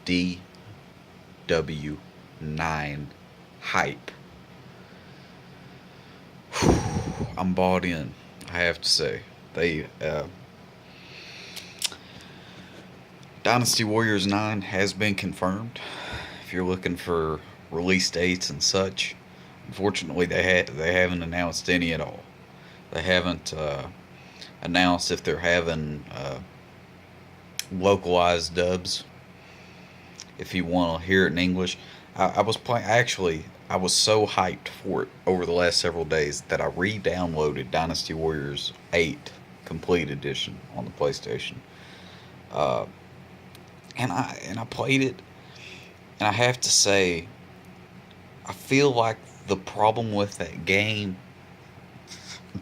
DW9 hype. I'm bought in, I have to say. They Dynasty Warriors 9 has been confirmed. If you're looking for release dates and such, unfortunately they haven't announced any at all. They haven't announced if they're having localized dubs. If you want to hear it in English, I was playing. Actually, I was so hyped for it over the last several days that I re-downloaded Dynasty Warriors 8 Complete Edition on the PlayStation. Uh, and I played it, and I have to say, I feel like the problem with that game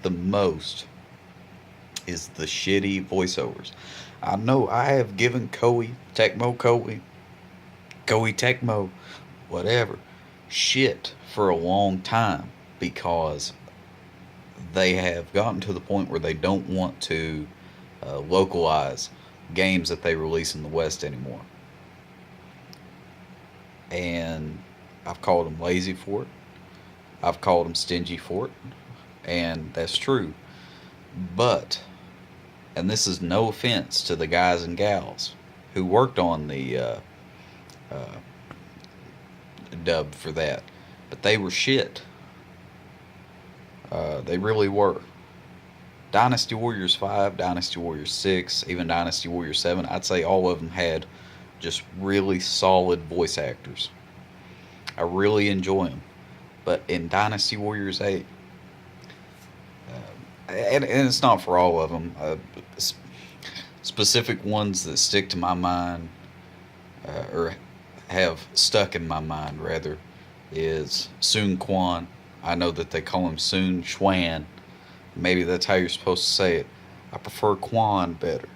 the most is the shitty voiceovers. I know I have given Koei Tecmo, whatever, shit for a long time because they have gotten to the point where they don't want to localize games that they release in the West anymore. And I've called them lazy for it. I've called them stingy for it. And that's true. But, and this is no offense to the guys and gals who worked on the uh, dub for that, but they were shit. They really were. Dynasty Warriors 5, Dynasty Warriors 6, even Dynasty Warriors 7, I'd say all of them had just really solid voice actors. I really enjoy them. But in Dynasty Warriors 8, and it's not for all of them, specific ones that stick to my mind, or have stuck in my mind rather, is Sun Quan. I know that they call him Sun Xuan. Maybe that's how you're supposed to say it. I prefer Quan better.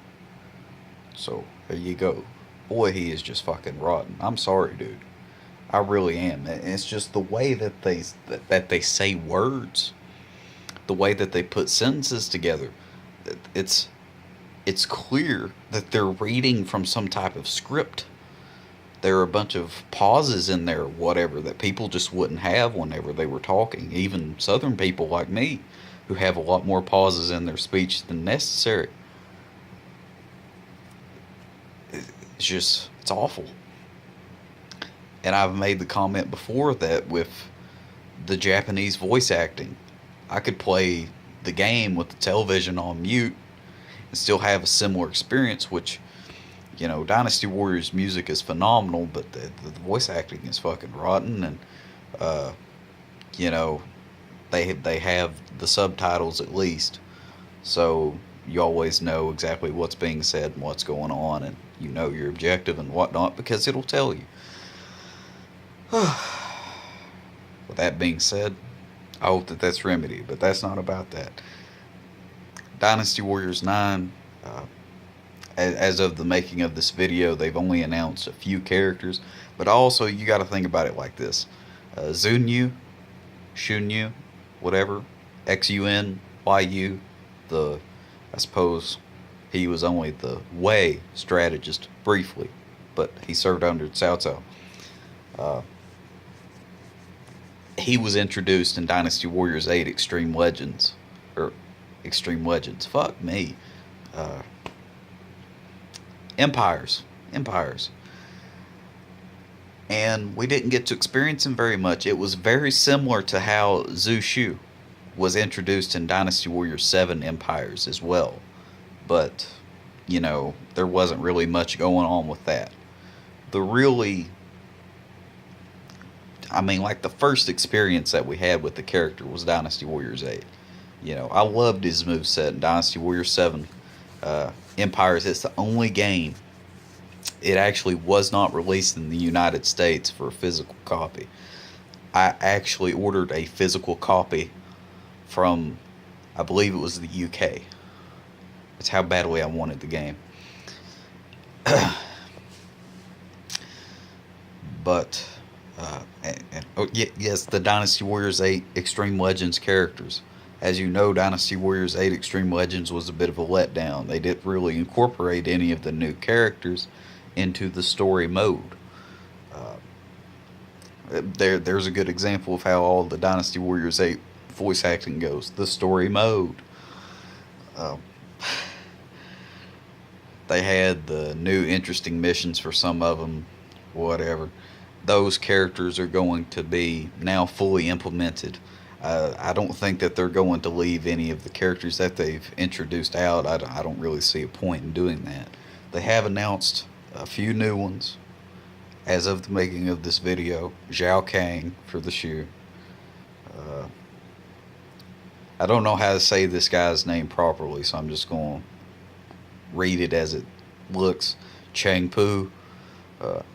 So there you go. Boy, he is just fucking rotten. I'm sorry, dude. I really am. It's just the way that they say words, the way that they put sentences together. It's it's clear that they're reading from some type of script. There are a bunch of pauses in there, whatever, that people just wouldn't have whenever they were talking. Even Southern people like me, who have a lot more pauses in their speech than necessary. It's just, it's awful. And I've made the comment before that with the Japanese voice acting, I could play the game with the television on mute and still have a similar experience, which, you know, Dynasty Warriors music is phenomenal, but the voice acting is fucking rotten. And, you know, they have the subtitles at least, so you always know exactly what's being said and what's going on, and you know your objective and whatnot because it'll tell you. With that being said, I hope that that's remedied, but that's not about that. Dynasty Warriors 9, as of the making of this video, they've only announced a few characters, but also you got to think about it like this. Zunyu, Shunyu, whatever, XUNYU, I suppose he was only the Wei strategist briefly, but he served under Cao Cao. He was introduced in Dynasty Warriors 8 Extreme Legends. Or, Extreme Legends. Fuck me. Empires. And we didn't get to experience him very much. It was very similar to how Zhu Shu was introduced in Dynasty Warriors 7 Empires as well. But, you know, there wasn't really much going on with that. Like the first experience that we had with the character was Dynasty Warriors 8. You know, I loved his moveset in Dynasty Warriors 7 Empires. It's the only game. It actually was not released in the United States for a physical copy. I actually ordered a physical copy from, I believe it was the UK. That's how badly I wanted the game. But, yes, the Dynasty Warriors 8 Extreme Legends characters. As you know, Dynasty Warriors 8 Extreme Legends was a bit of a letdown. They didn't really incorporate any of the new characters into the story mode. There's a good example of how all the Dynasty Warriors 8 voice acting goes. The story mode. Uh, they had the new interesting missions for some of them, whatever. Those characters are going to be now fully implemented. I don't think that they're going to leave any of the characters that they've introduced out. I don't really see a point in doing that. They have announced a few new ones as of the making of this video. Zhao Kang for the shoe. Uh, I don't know how to say this guy's name properly, so I'm just going to read it as it looks. Chang Pu.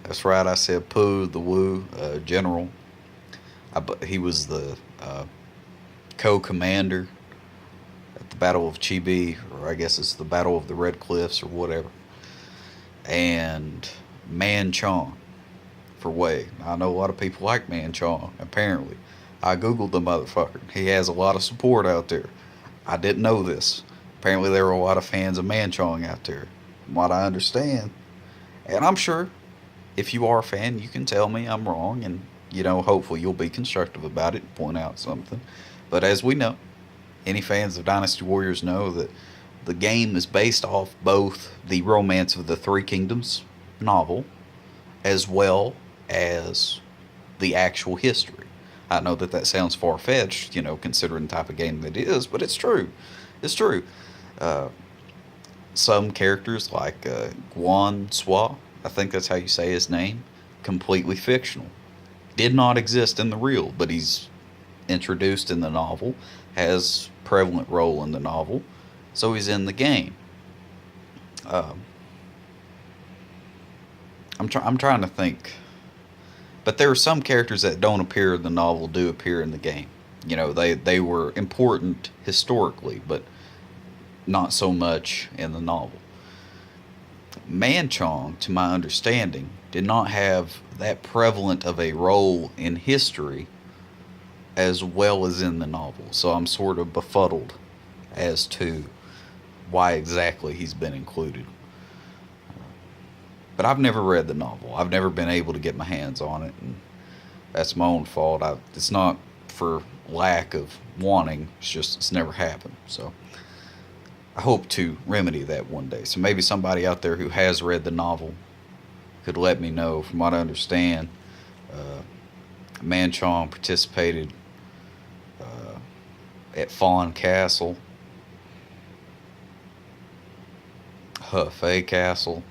That's right, I said Pu, the Wu general. He was the co-commander at the Battle of Chibi, or I guess it's the Battle of the Red Cliffs or whatever. And Man Chong for Wei. I know a lot of people like Man Chong, apparently. I googled the motherfucker. He has a lot of support out there. I didn't know this. Apparently there were a lot of fans of Man Chong out there, from what I understand. And I'm sure if you are a fan, you can tell me I'm wrong, and hopefully you'll be constructive about it and point out something. But as we know, any fans of Dynasty Warriors know that the game is based off both the Romance of the Three Kingdoms novel as well as the actual history. I know that sounds far-fetched, considering the type of game that it is, but it's true. It's true. Some characters like Guan Sua, I think that's how you say his name, completely fictional. Did not exist in the real, but he's introduced in the novel, has prevalent role in the novel, so he's in the game. I'm trying to think, but there are some characters that don't appear in the novel do appear in the game. They were important historically, but not so much in the novel. Man Chong, to my understanding, did not have that prevalent of a role in history as well as in the novel. So I'm sort of befuddled as to why exactly he's been included. But I've never read the novel. I've never been able to get my hands on it, and that's my own fault. It's not for lack of wanting, it's never happened. So I hope to remedy that one day. So maybe somebody out there who has read the novel could let me know. From what I understand, Man Chong participated at Fawn Castle, Hefei Castle,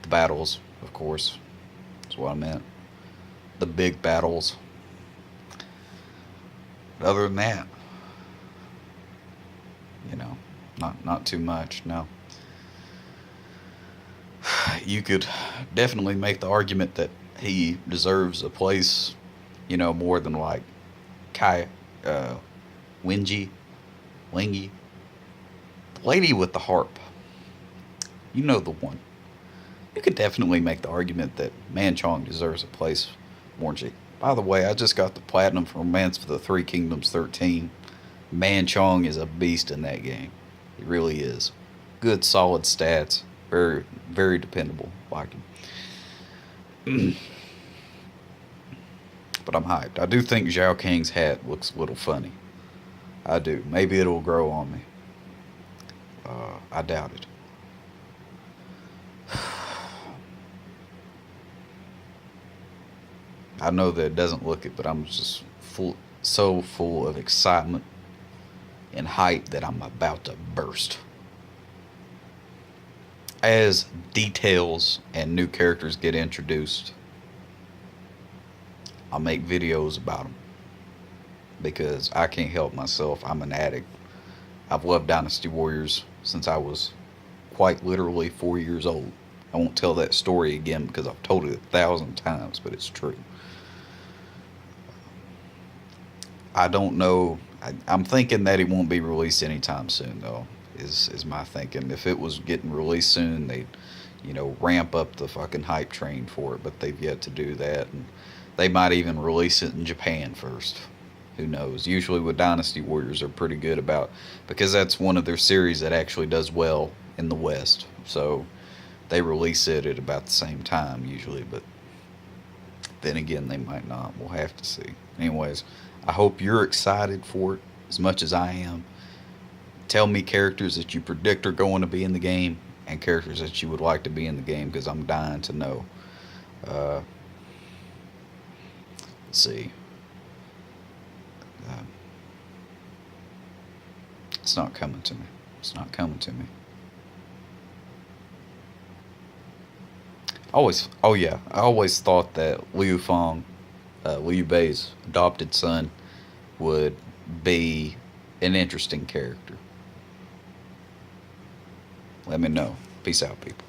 the battles, of course, that's what I meant. The big battles. But other than that, not too much, no. You could definitely make the argument that he deserves a place, more than like Kai, Wingy, Lingy, the lady with the harp. You know the one. You could definitely make the argument that Man Chong deserves a place more than she. By the way, I just got the platinum for Romance for the Three Kingdoms 13. Man Chong is a beast in that game. He really is. Good, solid stats. Very, very dependable. Like him. But I'm hyped. I do think Zhao Kang's hat looks a little funny. I do. Maybe it'll grow on me. I doubt it. I know that it doesn't look it, but I'm just so full of excitement and hype that I'm about to burst. As details and new characters get introduced, I'll make videos about them, because I can't help myself. I'm an addict. I've loved Dynasty Warriors since I was quite literally 4 years old. I won't tell that story again because I've told it 1,000 times, but it's true. I don't know. I'm thinking that it won't be released anytime soon, though, is my thinking. If it was getting released soon, they'd, ramp up the fucking hype train for it, but they've yet to do that. And they might even release it in Japan first. Who knows? Usually with Dynasty Warriors, they're pretty good about, because that's one of their series that actually does well in the West. So They release it at about the same time usually, but then again, they might not. We'll have to see. Anyways, I hope you're excited for it as much as I am. Tell me characters that you predict are going to be in the game and characters that you would like to be in the game because I'm dying to know. Uh, let's see. Uh, it's not coming to me. It's not coming to me. Oh yeah, I always thought that Liu Fong, Liu Bei's adopted son, would be an interesting character. Let me know. Peace out, people.